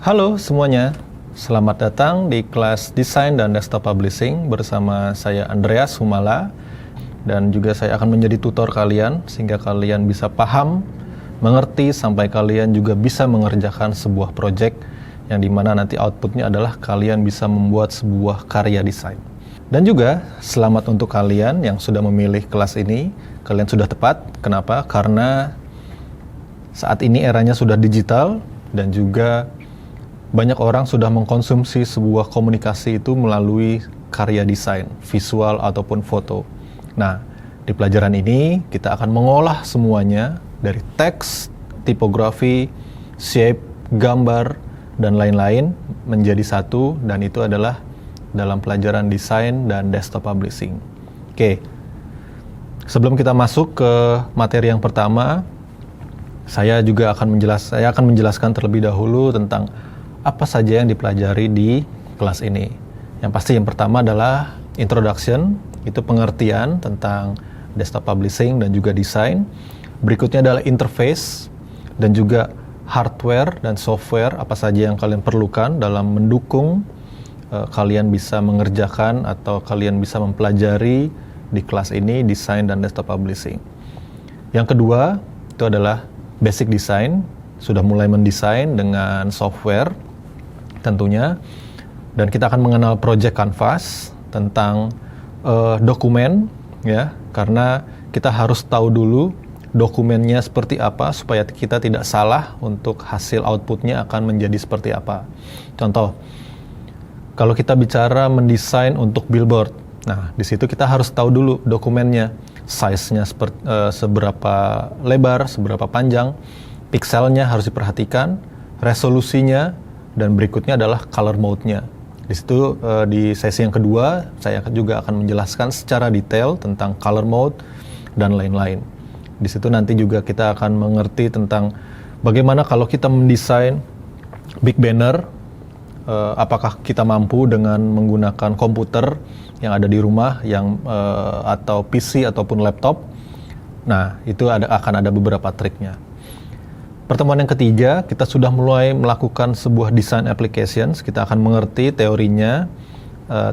Halo semuanya, selamat datang di kelas Desain dan Desktop Publishing bersama saya Andreas Humala. Dan juga saya akan menjadi tutor kalian sehingga kalian bisa paham, mengerti, sampai kalian juga bisa mengerjakan sebuah project yang dimana nanti outputnya adalah kalian bisa membuat sebuah karya desain. Dan juga selamat untuk kalian yang sudah memilih kelas ini. Kalian sudah tepat. Kenapa? Karena saat ini eranya sudah digital dan juga banyak orang sudah mengkonsumsi sebuah komunikasi itu melalui karya desain, visual ataupun foto. Nah, di pelajaran ini kita akan mengolah semuanya dari teks, tipografi, shape, gambar, dan lain-lain menjadi satu, dan itu adalah dalam pelajaran desain dan desktop publishing. Oke, sebelum kita masuk ke materi yang pertama, saya akan menjelaskan terlebih dahulu tentang apa saja yang dipelajari di kelas ini. Yang pasti yang pertama adalah introduction, itu pengertian tentang desktop publishing dan juga desain. Berikutnya adalah interface dan juga hardware dan software, apa saja yang kalian perlukan dalam mendukung kalian bisa mengerjakan atau kalian bisa mempelajari di kelas ini desain dan desktop publishing. Yang kedua itu adalah basic design, sudah mulai mendesain dengan software tentunya, dan kita akan mengenal project canvas tentang dokumen ya, karena kita harus tahu dulu dokumennya seperti apa supaya kita tidak salah untuk hasil outputnya akan menjadi seperti apa. Contoh, kalau kita bicara mendesain untuk billboard, nah di situ kita harus tahu dulu dokumennya, size-nya seberapa lebar, seberapa panjang, pikselnya harus diperhatikan, resolusinya, dan berikutnya adalah color mode-nya. Di situ di sesi yang kedua saya juga akan menjelaskan secara detail tentang color mode dan lain-lain. Di situ nanti juga kita akan mengerti tentang bagaimana kalau kita mendesain big banner, apakah kita mampu dengan menggunakan komputer yang ada di rumah atau PC ataupun laptop. Nah, itu akan ada beberapa triknya. Pertemuan yang ketiga, kita sudah mulai melakukan sebuah design applications. Kita akan mengerti teorinya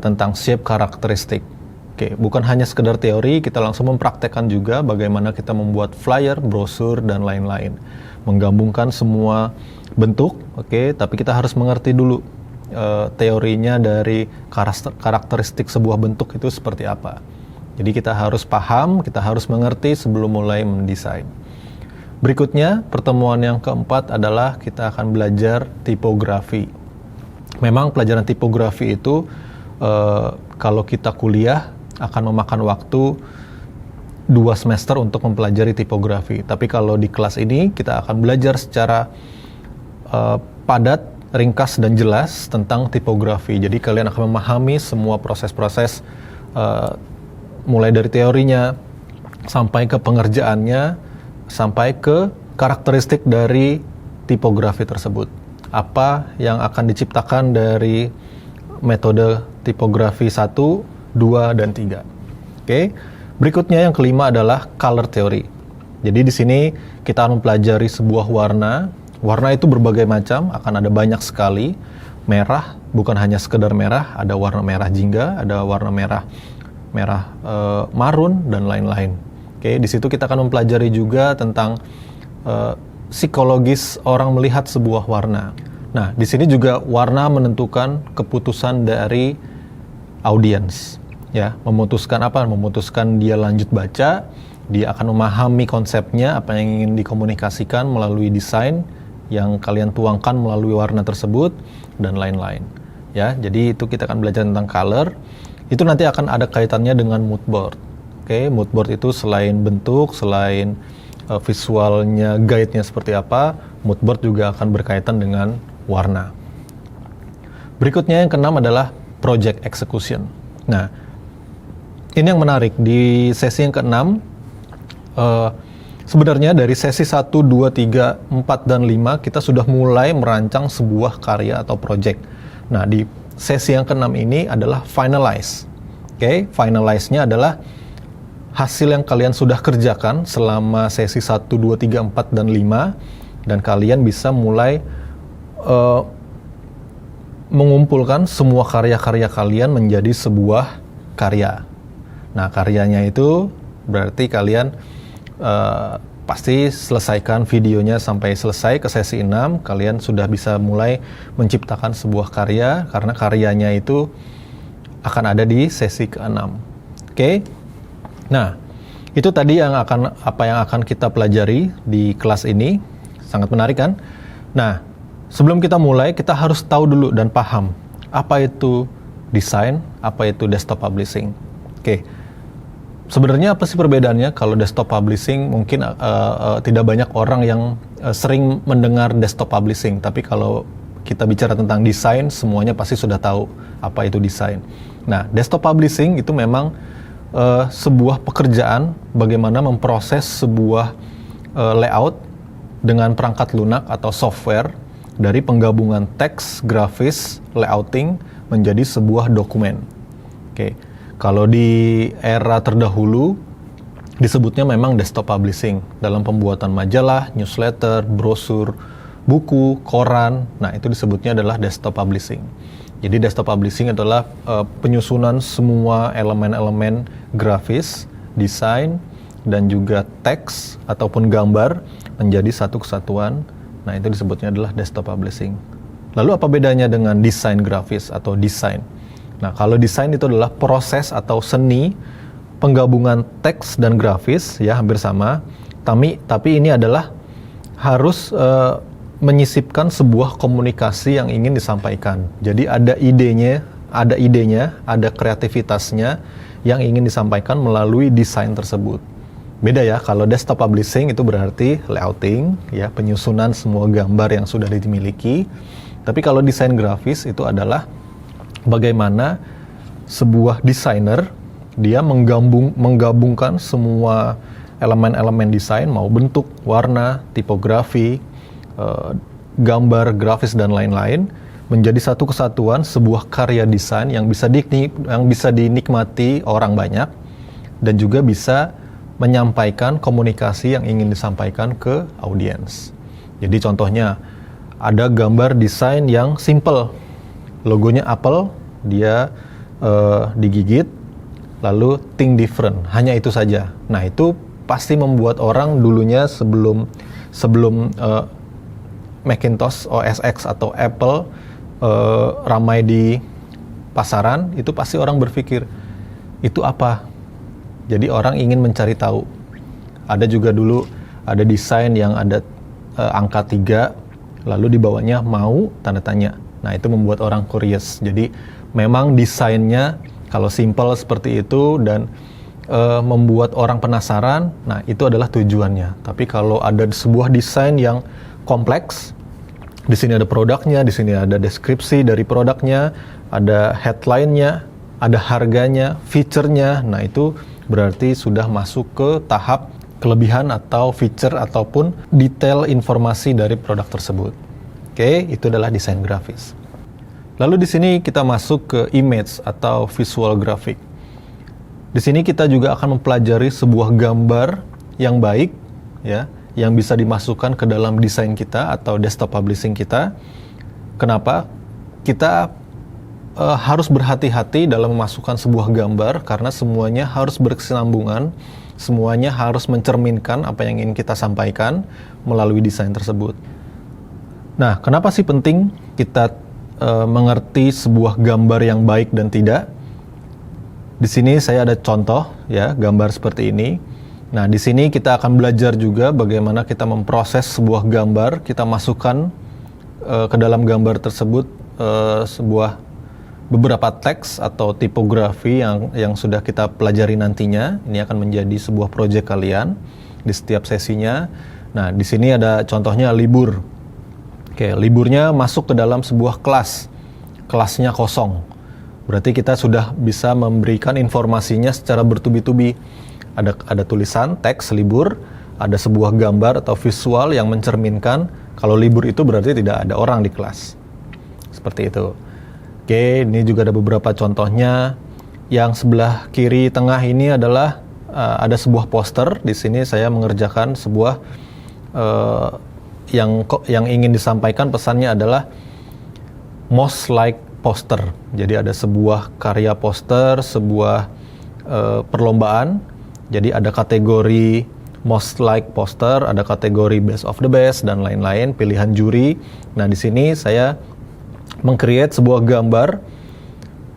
tentang shape karakteristik. Oke, bukan hanya sekedar teori, kita langsung mempraktekkan juga bagaimana kita membuat flyer, brosur, dan lain-lain. Menggabungkan semua bentuk, oke, tapi kita harus mengerti dulu teorinya dari karakteristik sebuah bentuk itu seperti apa. Jadi kita harus paham, kita harus mengerti sebelum mulai mendesain. Berikutnya, pertemuan yang keempat adalah kita akan belajar tipografi. Memang pelajaran tipografi itu kalau kita kuliah akan memakan waktu 2 semester untuk mempelajari tipografi. Tapi kalau di kelas ini kita akan belajar secara padat, ringkas, dan jelas tentang tipografi. Jadi kalian akan memahami semua proses-proses mulai dari teorinya sampai ke pengerjaannya, sampai ke karakteristik dari tipografi tersebut. Apa yang akan diciptakan dari metode tipografi 1, 2, dan 3. Oke. Berikutnya yang kelima adalah color theory. Jadi di sini kita akan mempelajari sebuah warna. Warna itu berbagai macam, akan ada banyak sekali. Merah, bukan hanya sekedar merah, ada warna merah jingga, ada warna merah marun, dan lain-lain. Oke, di situ kita akan mempelajari juga tentang psikologis orang melihat sebuah warna. Nah, di sini juga warna menentukan keputusan dari audiens. Ya, memutuskan apa? Memutuskan dia lanjut baca, dia akan memahami konsepnya, apa yang ingin dikomunikasikan melalui desain yang kalian tuangkan melalui warna tersebut, dan lain-lain. Ya, jadi itu kita akan belajar tentang color. Itu nanti akan ada kaitannya dengan mood board. Oke, mood board itu selain bentuk, selain visualnya, guide-nya seperti apa, mood board juga akan berkaitan dengan warna. Berikutnya yang keenam adalah project execution. Nah, ini yang menarik. Di sesi yang keenam, sebenarnya dari sesi 1, 2, 3, 4, dan 5, kita sudah mulai merancang sebuah karya atau project. Nah, di sesi yang keenam ini adalah finalize. Oke, finalize-nya adalah hasil yang kalian sudah kerjakan selama sesi 1, 2, 3, 4, dan 5, dan kalian bisa mulai mengumpulkan semua karya-karya kalian menjadi sebuah karya. Nah, karyanya itu berarti kalian pasti selesaikan videonya sampai selesai ke sesi 6, kalian sudah bisa mulai menciptakan sebuah karya, karena karyanya itu akan ada di sesi ke-6. Oke? Nah, itu tadi apa yang akan kita pelajari di kelas ini. Sangat menarik kan? Nah, sebelum kita mulai, kita harus tahu dulu dan paham apa itu desain, apa itu desktop publishing. Oke. Sebenarnya apa sih perbedaannya? Kalau desktop publishing mungkin tidak banyak orang yang sering mendengar desktop publishing, tapi kalau kita bicara tentang desain, semuanya pasti sudah tahu apa itu desain. Nah, desktop publishing itu memang sebuah pekerjaan bagaimana memproses sebuah layout dengan perangkat lunak atau software dari penggabungan teks, grafis, layouting menjadi sebuah dokumen. Oke. Kalau di era terdahulu disebutnya memang desktop publishing dalam pembuatan majalah, newsletter, brosur, buku, koran. Nah, itu disebutnya adalah desktop publishing. Jadi desktop publishing adalah penyusunan semua elemen-elemen grafis, desain, dan juga teks ataupun gambar menjadi satu kesatuan. Nah, itu disebutnya adalah desktop publishing. Lalu apa bedanya dengan desain grafis atau desain? Nah, kalau desain itu adalah proses atau seni penggabungan teks dan grafis, ya hampir sama. Tapi ini adalah harus menyisipkan sebuah komunikasi yang ingin disampaikan. Jadi ada idenya, ada kreativitasnya yang ingin disampaikan melalui desain tersebut. Beda ya, kalau desktop publishing itu berarti layouting, ya penyusunan semua gambar yang sudah dimiliki. Tapi kalau desain grafis itu adalah bagaimana sebuah desainer dia menggabungkan semua elemen-elemen desain, mau bentuk, warna, tipografi, gambar, grafis dan lain-lain menjadi satu kesatuan sebuah karya desain yang bisa dinikmati orang banyak dan juga bisa menyampaikan komunikasi yang ingin disampaikan ke audiens. Jadi contohnya ada gambar desain yang simple. Logonya Apple, dia digigit, lalu think different, hanya itu saja. Nah, itu pasti membuat orang dulunya sebelum Macintosh OS X atau Apple ramai di pasaran, itu pasti orang berpikir, itu apa? Jadi orang ingin mencari tahu. Ada juga dulu, ada desain yang ada angka 3, lalu di bawahnya mau, tanda tanya. Nah, itu membuat orang curious. Jadi memang desainnya kalau simple seperti itu dan membuat orang penasaran, nah itu adalah tujuannya. Tapi kalau ada sebuah desain yang kompleks, di sini ada produknya, di sini ada deskripsi dari produknya, ada headline-nya, ada harganya, feature-nya. Nah, itu berarti sudah masuk ke tahap kelebihan atau feature ataupun detail informasi dari produk tersebut. Oke, itu adalah desain grafis. Lalu di sini kita masuk ke image atau visual graphic. Di sini kita juga akan mempelajari sebuah gambar yang baik, ya, yang bisa dimasukkan ke dalam desain kita atau desktop publishing kita. Kenapa? Kita harus berhati-hati dalam memasukkan sebuah gambar karena semuanya harus berkesinambungan, semuanya harus mencerminkan apa yang ingin kita sampaikan melalui desain tersebut. Nah, kenapa sih penting kita mengerti sebuah gambar yang baik dan tidak? Di sini saya ada contoh, ya, gambar seperti ini. Nah, di sini kita akan belajar juga bagaimana kita memproses sebuah gambar, kita masukkan ke dalam gambar tersebut beberapa teks atau tipografi yang sudah kita pelajari nantinya. Ini akan menjadi sebuah proyek kalian di setiap sesinya. Nah, di sini ada contohnya libur. Oke, liburnya masuk ke dalam sebuah kelas. Kelasnya kosong. Berarti kita sudah bisa memberikan informasinya secara bertubi-tubi. Ada tulisan, teks, libur, ada sebuah gambar atau visual yang mencerminkan kalau libur itu berarti tidak ada orang di kelas. Seperti itu. Oke, ini juga ada beberapa contohnya. Yang sebelah kiri tengah ini adalah ada sebuah poster. Di sini saya mengerjakan sebuah yang ingin disampaikan pesannya adalah most like poster. Jadi ada sebuah karya poster, sebuah perlombaan. Jadi ada kategori most like poster, ada kategori best of the best dan lain-lain, pilihan juri. Nah, di sini saya meng-create sebuah gambar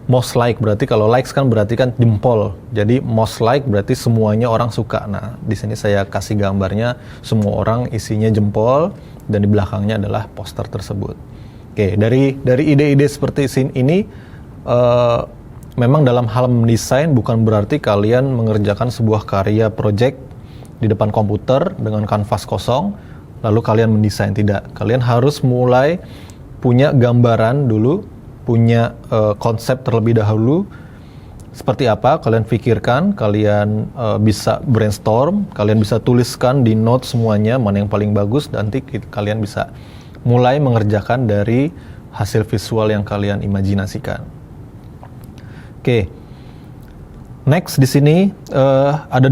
most like, berarti kalau likes kan berarti kan jempol. Jadi most like berarti semuanya orang suka. Nah, di sini saya kasih gambarnya semua orang isinya jempol dan di belakangnya adalah poster tersebut. Oke, dari ide-ide seperti ini memang dalam hal mendesain bukan berarti kalian mengerjakan sebuah karya project di depan komputer dengan kanvas kosong lalu kalian mendesain. Tidak, kalian harus mulai punya gambaran dulu, punya konsep terlebih dahulu seperti apa, kalian pikirkan, kalian bisa brainstorm, kalian bisa tuliskan di note semuanya mana yang paling bagus, dan nanti kalian bisa mulai mengerjakan dari hasil visual yang kalian imajinasikan. Oke, next di sini ada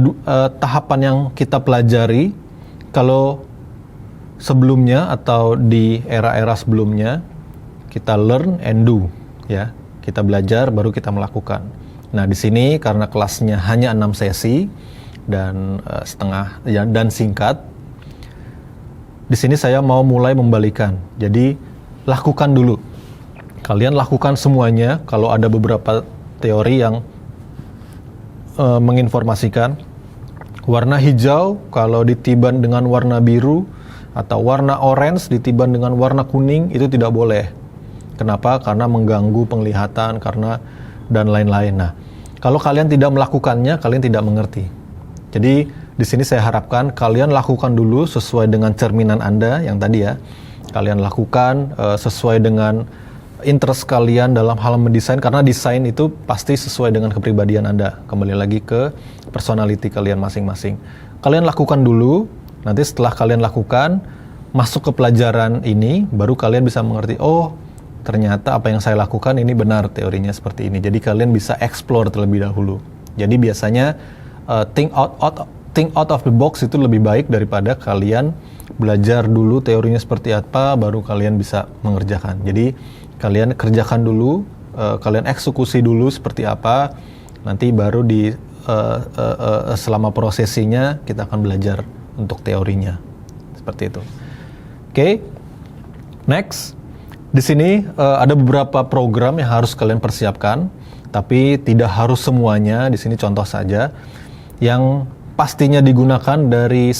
tahapan yang kita pelajari. Kalau sebelumnya atau di era-era sebelumnya kita learn and do, ya, kita belajar baru kita melakukan. Nah, di sini karena kelasnya hanya 6 sesi dan setengah ya, dan singkat, di sini saya mau mulai membalikan. Jadi lakukan dulu. Kalian lakukan semuanya. Kalau ada beberapa teori yang menginformasikan warna hijau kalau ditiban dengan warna biru atau warna orange ditiban dengan warna kuning itu tidak boleh. Kenapa? Karena mengganggu penglihatan, karena dan lain-lain. Nah, kalau kalian tidak melakukannya, kalian tidak mengerti. Jadi di sini saya harapkan kalian lakukan dulu sesuai dengan cerminan Anda yang tadi ya. Kalian lakukan sesuai dengan interest kalian dalam hal mendesain, karena desain itu pasti sesuai dengan kepribadian Anda. Kembali lagi ke personality kalian masing-masing. Kalian lakukan dulu, nanti setelah kalian lakukan, masuk ke pelajaran ini, baru kalian bisa mengerti, oh ternyata apa yang saya lakukan ini benar teorinya seperti ini. Jadi kalian bisa explore terlebih dahulu. Jadi biasanya think out of the box itu lebih baik daripada kalian belajar dulu teorinya seperti apa, baru kalian bisa mengerjakan. Jadi kalian kerjakan dulu, kalian eksekusi dulu seperti apa, nanti baru di selama prosesinya kita akan belajar untuk teorinya. Seperti itu. Oke. Next. Di sini ada beberapa program yang harus kalian persiapkan, tapi tidak harus semuanya. Di sini contoh saja. Yang pastinya digunakan dari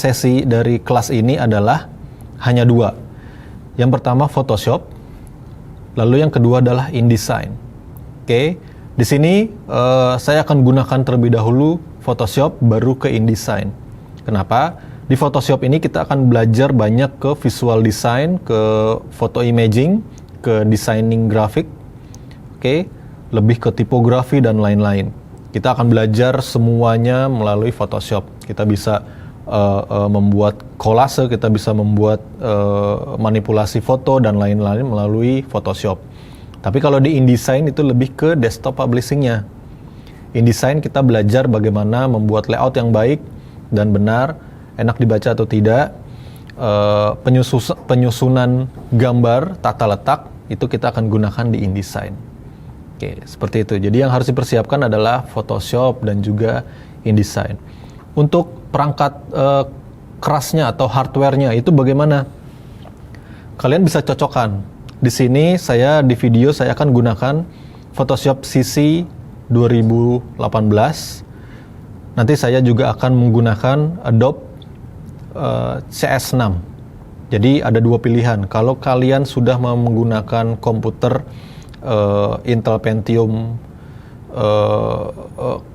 kelas ini adalah hanya 2. Yang pertama Photoshop, lalu yang kedua adalah InDesign. Oke, di sini saya akan gunakan terlebih dahulu Photoshop, baru ke InDesign. Kenapa? Di Photoshop ini kita akan belajar banyak ke visual design, ke photo imaging, ke designing grafik, oke, lebih ke tipografi dan lain-lain. Kita akan belajar semuanya melalui Photoshop. Kita bisa membuat kolase, kita bisa membuat manipulasi foto dan lain-lain melalui Photoshop. Tapi kalau di InDesign itu lebih ke desktop publishing-nya. InDesign kita belajar bagaimana membuat layout yang baik dan benar, enak dibaca atau tidak, penyusunan gambar, tata letak, itu kita akan gunakan di InDesign. Oke, seperti itu. Jadi yang harus dipersiapkan adalah Photoshop dan juga InDesign. Untuk perangkat kerasnya atau hardware-nya itu bagaimana? Kalian bisa cocokkan. Di sini di video saya akan gunakan Photoshop CC 2018. Nanti saya juga akan menggunakan Adobe CS6. Jadi ada 2 pilihan. Kalau kalian sudah menggunakan komputer Intel Pentium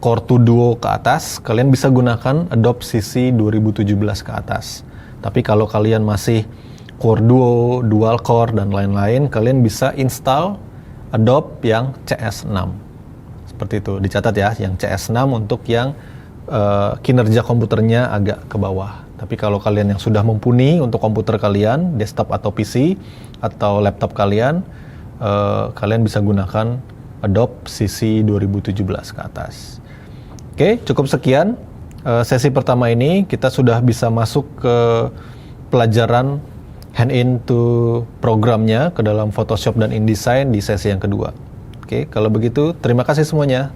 Core 2 Duo ke atas, kalian bisa gunakan Adobe CC 2017 ke atas. Tapi kalau kalian masih Core Duo, Dual Core dan lain-lain, kalian bisa install Adobe yang CS6. Seperti itu. Dicatat ya, yang CS6 untuk yang kinerja komputernya agak ke bawah. Tapi kalau kalian yang sudah mumpuni untuk komputer kalian, desktop atau PC atau laptop kalian, kalian bisa gunakan Adobe CC 2017 ke atas. Oke, cukup sekian sesi pertama ini. Kita sudah bisa masuk ke pelajaran hand into programnya ke dalam Photoshop dan InDesign di sesi yang kedua. Oke, kalau begitu terima kasih semuanya.